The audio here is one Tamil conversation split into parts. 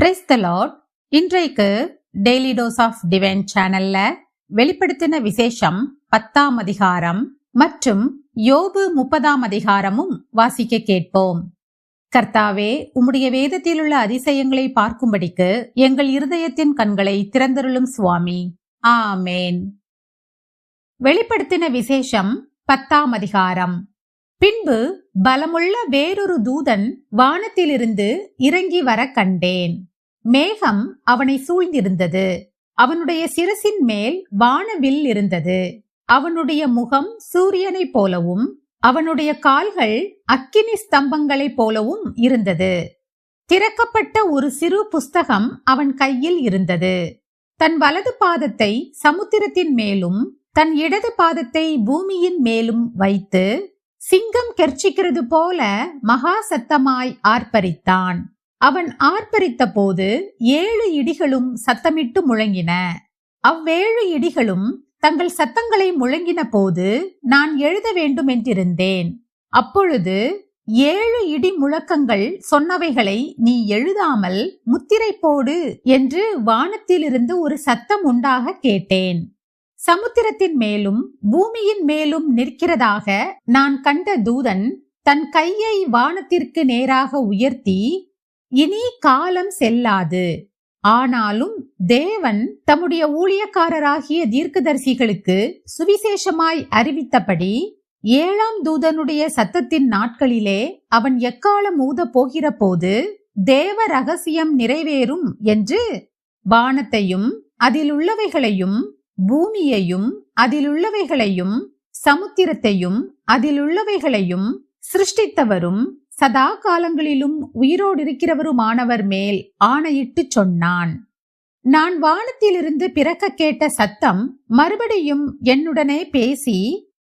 Praise the Lord. இன்றைக்கு டெய்லி டோஸ் ஆஃப் டிவைன் சேனல்ல வெளிப்படுத்தின விசேஷம் 10ஆம் அதிகாரம் மற்றும் யோபு 30ஆம் அதிகாரமும் வாசிக்க கேட்போம். கர்த்தாவே, உம்முடைய வேதத்தில் உள்ள அதிசயங்களை பார்க்கும்படிக்கு எங்கள் இருதயத்தின் கண்களை திறந்தருளும் சுவாமி. ஆமேன். வெளிப்படுத்தின விசேஷம் 10ஆம் அதிகாரம். பின்பு பலமுள்ள வேறொரு தூதன் வானத்திலிருந்து இறங்கி வர கண்டேன். மேகம் அவனை சூழ்ந்திருந்தது. அவனுடைய சிரசின் மேல் வானவில் இருந்தது. அவனுடைய முகம் சூரியனைப் போலவும் அவனுடைய கால்கள் அக்கினி ஸ்தம்பங்களைப் போலவும் இருந்தது. திறக்கப்பட்ட ஒரு சிறு புஸ்தகம் அவன் கையில் இருந்தது. தன் வலது பாதத்தை சமுத்திரத்தின் மேலும் தன் இடது பாதத்தை பூமியின் மேலும் வைத்து சிங்கம் கெர்ச்சிக்கிறது போல மகா சத்தமாய் ஆர்ப்பரித்தான். அவன் ஆர்ப்பரித்த போது 7 இடிகளும் சத்தமிட்டு முழங்கின. அவ்வேழு இடிகளும் தங்கள் சத்தங்களை முழங்கின போது நான் எழுத வேண்டும் என்றிருந்தேன். அப்பொழுது 7 இடி முழக்கங்கள் சொன்னவைகளை நீ எழுதாமல் முத்திரை போடு என்று வானத்திலிருந்து ஒரு சத்தம் உண்டாக கேட்டேன். சமுத்திரத்தின் மேலும் பூமியின் மேலும் நிற்கிறதாக நான் கண்ட தூதன் தன் கையை வானத்திற்கு நேராக உயர்த்தி, இனி காலம் செல்லாது, ஆனாலும் தேவன் தம்முடைய ஊழியக்காரராகிய தீர்க்கதரிசிகளுக்கு சுவிசேஷமாய் அறிவித்தபடி 7ஆம் தூதனுடைய சத்தத்தின் நாட்களிலே அவன் எக்காலம் ஊத போகிற போது தேவ ரகசியம் நிறைவேறும் என்று வானத்தையும் அதிலுள்ளவைகளையும் பூமியையும் அதிலுள்ளவைகளையும் சமுத்திரத்தையும் அதிலுள்ளவைகளையும் சிருஷ்டித்தவரும் சதா காலங்களிலும் உயிரோடிருக்கிறவருமானவர் மேல் ஆணையிட்டு சொன்னான். நான் வானத்திலிருந்து பிறக்க கேட்ட சத்தம் மறுபடியும் என்னுடனே பேசி,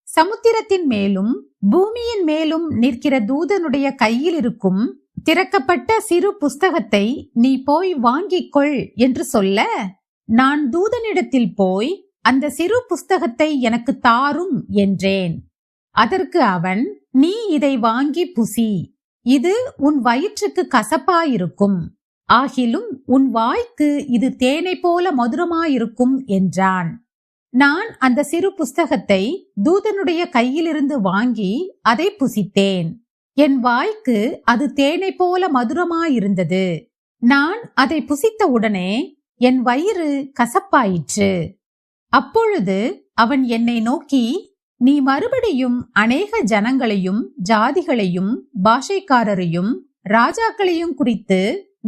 சமுத்திரத்தின் மேலும் பூமியின் மேலும் நிற்கிற தூதனுடைய கையில் இருக்கும் திறக்கப்பட்ட சிறு புஸ்தகத்தை நீ போய் வாங்கிக்கொள் என்று சொல்ல, நான் தூதனிடத்தில் போய் அந்த சிறு புஸ்தகத்தை எனக்கு தாரும் என்றேன். அதற்கு அவன், நீ இதை வாங்கி புசி, இது உன் வயிற்றுக்கு கசப்பாயிருக்கும், ஆகிலும் உன் வாய்க்கு இது தேனை போல மதுரமாயிருக்கும் என்றான். நான் அந்த சிறு புஸ்தகத்தை தூதனுடைய கையிலிருந்து வாங்கி அதை புசித்தேன். என் வாய்க்கு அது தேனை போல மதுரமாயிருந்தது. நான் அதை புசித்த உடனே என் வயிறு கசப்பாயிற்று. அப்பொழுது அவன் என்னை நோக்கி, நீ மறுபடியும் அநேக ஜனங்களையும் ஜாதிகளையும் பாஷைக்காரரையும் ராஜாக்களையும் குறித்து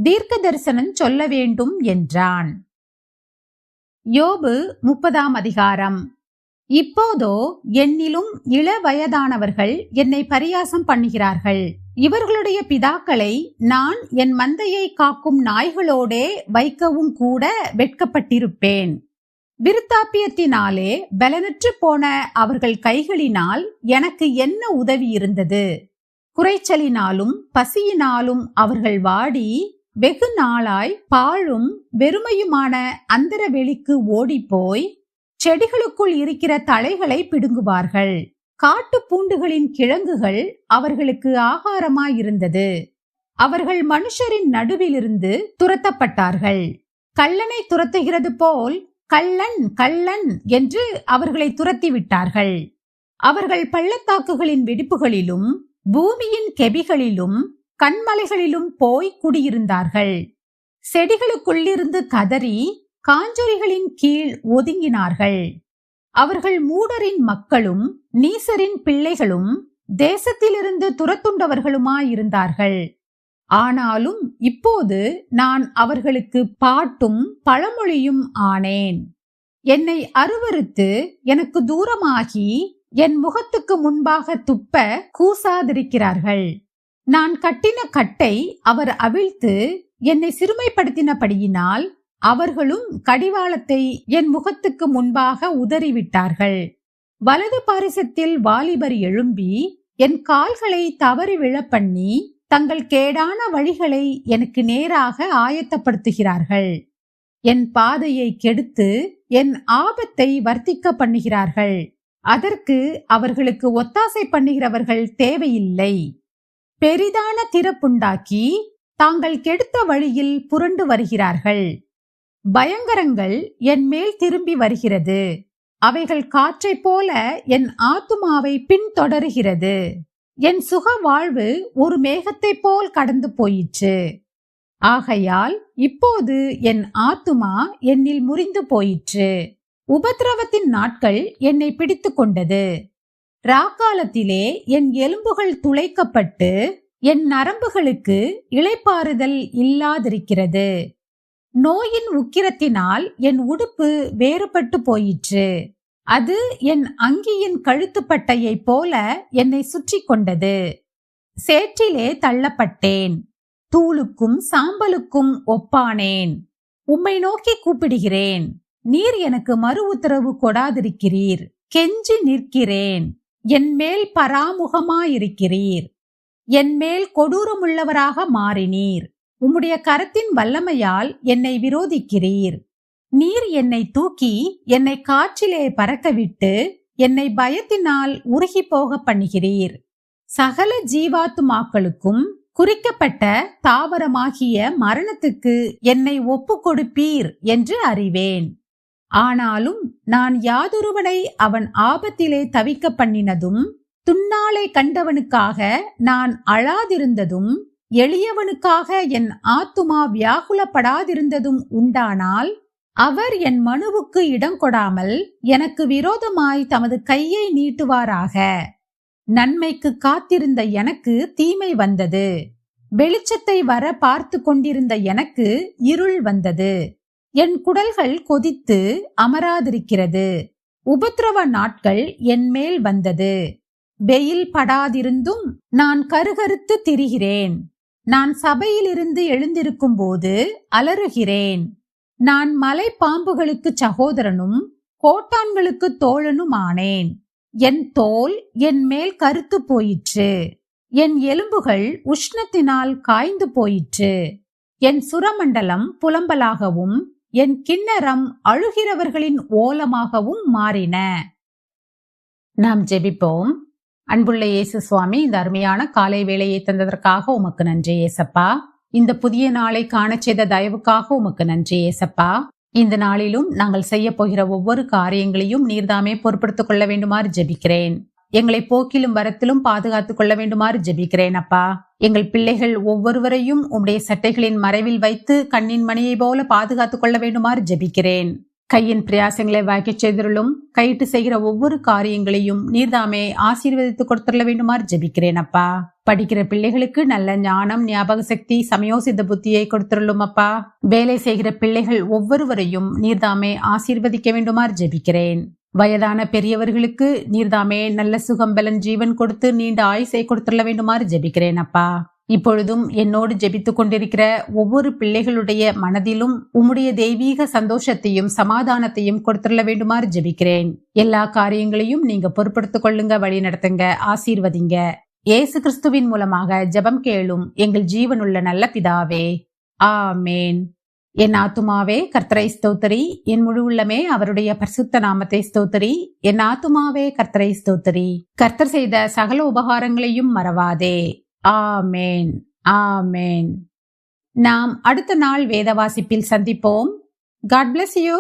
தீர்க்க தரிசனம் சொல்ல வேண்டும் என்றான். யோபு 30ஆம் அதிகாரம். இப்போதோ என்னிலும் இள வயதானவர்கள் என்னை பரியாசம் பண்ணுகிறார்கள். இவர்களுடைய பிதாக்களை நான் என் மந்தையை காக்கும் நாய்களோடே வைக்கவும் கூட வெட்கப்பட்டிருப்பேன். விருத்தாப்பியத்தினாலே பலனற்று போன அவர்கள் கைகளினால் எனக்கு என்ன உதவி இருந்தது? குறைச்சலினாலும் பசியினாலும் அவர்கள் வாடி வெகு நாளாய் பாழும் வெறுமையுமான அந்தர வெளிக்கு ஓடிப்போய் செடிகளுக்குள் இருக்கிற தழைகளை பிடுங்குவார்கள். காட்டு பூண்டுகளின் கிழங்குகள் அவர்களுக்கு ஆகாரமாயிருந்தது. அவர்கள் மனுஷரின் நடுவிலிருந்து துரத்தப்பட்டார்கள். கள்ளனை துரத்துகிறது போல் கள்ளன் கள்ளன் என்று அவர்களை துரத்தி விட்டார்கள். அவர்கள் பள்ளத்தாக்குகளின் வெடிப்புகளிலும் பூமியின் கெபிகளிலும் கண்மலைகளிலும் போய் குடியிருந்தார்கள். செடிகளுக்குள்ளிருந்து கதறி காஞ்சொரிகளின் கீழ் ஒதுங்கினார்கள். அவர்கள் மூடரின் மக்களும் நீசரின் பிள்ளைகளும் தேசத்திலிருந்து துரத்துண்டவர்களுமாயிருந்தார்கள். ஆனாலும் இப்போது நான் அவர்களுக்கு பாட்டும் பழமொழியும் ஆனேன். என்னை அருவருத்து எனக்கு தூரமாகி என் முகத்துக்கு முன்பாக துப்ப கூசாதிருக்கிறார்கள். நான் கட்டின கட்டை அவர் அவிழ்த்து என்னை சிறுமைப்படுத்தினபடியினால் அவர்களும் கடிவாளத்தை என் முகத்துக்கு முன்பாக உதறிவிட்டார்கள். வலது பாரிசத்தில் வாலிபர் எழும்பி என் கால்களை தவறி விழப்பண்ணி தங்கள் கேடான வழிகளை எனக்கு நேராக ஆயத்தப்படுத்துகிறார்கள். என் பாதையை கெடுத்து என் ஆபத்தை வர்த்திக்க பண்ணுகிறார்கள். அதற்கு அவர்களுக்கு ஒத்தாசை பண்ணுகிறவர்கள் தேவையில்லை. பெரிதான திறப்புண்டாக்கி தாங்கள் கெடுத்த வழியில் புரண்டு வருகிறார்கள். பயங்கரங்கள் என் மேல் திரும்பி வருகிறது. அவைகள் காற்றைப் போல என் ஆத்துமாவை பின்தொடருகிறது. என் சுக வாழ்வு ஒரு மேகத்தைப் போல் கடந்து போயிற்று. ஆகையால் இப்போது என் ஆத்துமா என்னில் முறிந்து போயிற்று. உபத்திரவத்தின் நாட்கள் என்னை பிடித்து கொண்டது. ராக்காலத்திலே என் எலும்புகள் துளைக்கப்பட்டு என் நரம்புகளுக்கு இளைப்பாறுதல் இல்லாதிருக்கிறது. நோயின் உக்கிரத்தினால் என் உடுப்பு வேறுபட்டு போயிற்று. அது என் அங்கியின் கழுத்துப்பட்டையைப் போல என்னை சுற்றி கொண்டது. சேற்றிலே தள்ளப்பட்டேன். தூளுக்கும் சாம்பலுக்கும் ஒப்பானேன். உம்மை நோக்கி கூப்பிடுகிறேன். நீர் எனக்கு மறு உத்தரவு கொடாதிருக்கிறீர். கெஞ்சி நிற்கிறேன். என் மேல் பராமுகமாயிருக்கிறீர். என் மேல் கொடூரமுள்ளவராக மாறினீர். உம்முடைய கரத்தின் வல்லமையால் என்னை விரோதிக்கிறீர். நீர் என்னை தூக்கி என்னை காற்றிலே பறக்கவிட்டு என்னை பயத்தினால் உருகி போக பண்ணுகிறீர். சகல ஜீவாத்துமாக்களுக்கும் குறிக்கப்பட்ட தாவரமாகிய மரணத்துக்கு என்னை ஒப்பு கொடுப்பீர் என்று அறிவேன். ஆனாலும் நான் யாதொருவனை அவன் ஆபத்திலே தவிக்க பண்ணினதும், துன்னாலை கண்டவனுக்காக நான் அழாதிருந்ததும், எளியவனுக்காக என் ஆத்துமா வியாகுலப்படாதிருந்ததும் உண்டானால், அவர் என் மனுவுக்கு இடம் கொடாமல் எனக்கு விரோதமாய் தமது கையை நீட்டுவாராக. நன்மைக்கு காத்திருந்த எனக்கு தீமை வந்தது. வெளிச்சத்தை வர பார்த்து கொண்டிருந்த எனக்கு இருள் வந்தது. என் குடல்கள் கொதித்து அமராதிருக்கிறது. உபத்திரவ நாட்கள் என் மேல் வந்தது. வெயில் படாதிருந்தும் நான் கருகருத்து திரிகிறேன். நான் சபையிலிருந்து எழுந்திருக்கும் போது அலறுகிறேன். நான் மலை பாம்புகளுக்கு சகோதரனும் கோட்டான்களுக்கு தோழனும் ஆனேன். என் தோல் என் மேல் கருத்து போயிற்று. என் எலும்புகள் உஷ்ணத்தினால் காய்ந்து போயிற்று. என் சுரமண்டலம் புலம்பலாகவும் என் கிண்ணறம் அழுகிறவர்களின் ஓலமாகவும் மாறின. நாம் ஜெபிப்போம். அன்புள்ள இயேசு சுவாமி, இந்த அருமையான காலை வேளையை தந்ததற்காக உமக்கு நன்றி ஏசப்பா. இந்த புதிய நாளை காண செய்த தயவுக்காக உமக்கு நன்றி ஏசப்பா. இந்த நாளிலும் நாங்கள் செய்ய போகிற ஒவ்வொரு காரியங்களையும் நீர்தாமே பொறுப்படுத்திக் கொள்ள வேண்டுமாறு ஜெபிக்கிறேன். எங்களை போக்கிலும் வரத்திலும் பாதுகாத்துக் கொள்ள வேண்டுமாறு ஜெபிக்கிறேன் அப்பா. எங்கள் பிள்ளைகள் ஒவ்வொருவரையும் உம்முடைய சட்டைகளின் மறைவில் வைத்து கண்ணின் மணியை போல பாதுகாத்துக் கொள்ள வேண்டுமாறு ஜெபிக்கிறேன். கையின் பிரயாசங்களை வாய்க்கச் செய்திருளும். கையிட்டு செய்கிற ஒவ்வொரு காரியங்களையும் நீர்தாமே ஆசீர்வதித்து கொடுத்துள்ள வேண்டுமாறு ஜெபிக்கிறேன் அப்பா. படிக்கிற பிள்ளைகளுக்கு நல்ல ஞானம், ஞாபக சக்தி, சமயோசித்த புத்தியை கொடுத்துருளும் அப்பா. வேலை செய்கிற பிள்ளைகள் ஒவ்வொருவரையும் நீர்தாமே ஆசீர்வதிக்க வேண்டுமாறு ஜெபிக்கிறேன். வயதான பெரியவர்களுக்கு நீர்தாமே நல்ல சுகம், பலன், ஜீவன் கொடுத்து நீண்ட ஆயுசை கொடுத்துள்ள வேண்டுமாறு ஜெபிக்கிறேன் அப்பா. இப்பொழுதும் என்னோடு ஜெபித்துக் கொண்டிருக்கிற ஒவ்வொரு பிள்ளைகளுடைய மனதிலும் உம்முடைய தெய்வீக சந்தோஷத்தையும் சமாதானத்தையும் கொடுத்துள்ள வேண்டுமாறு ஜெபிக்கிறேன். எல்லா காரியங்களையும் நீங்க பொறுப்படுத்திக் கொள்ளுங்க, வழி நடத்துங்க, ஆசீர்வதிங்க. இயேசு கிறிஸ்துவின் மூலமாக ஜெபம் கேளும் எங்கள் ஜீவனுள்ள நல்ல பிதாவே, ஆமேன். என் ஆத்துமாவே கர்த்தரை ஸ்தோத்திரி, என் முழு உள்ளமே அவருடைய பரிசுத்த நாமத்தை ஸ்தோத்திரி. என் ஆத்துமாவே கர்த்தரை ஸ்தோத்திரி. கர்த்தர் செய்த சகல உபகாரங்களையும் மறவாதே. ஆமேன், ஆமேன். நாம் அடுத்த நாள் வேத வாசிப்பில் சந்திப்போம். God bless you.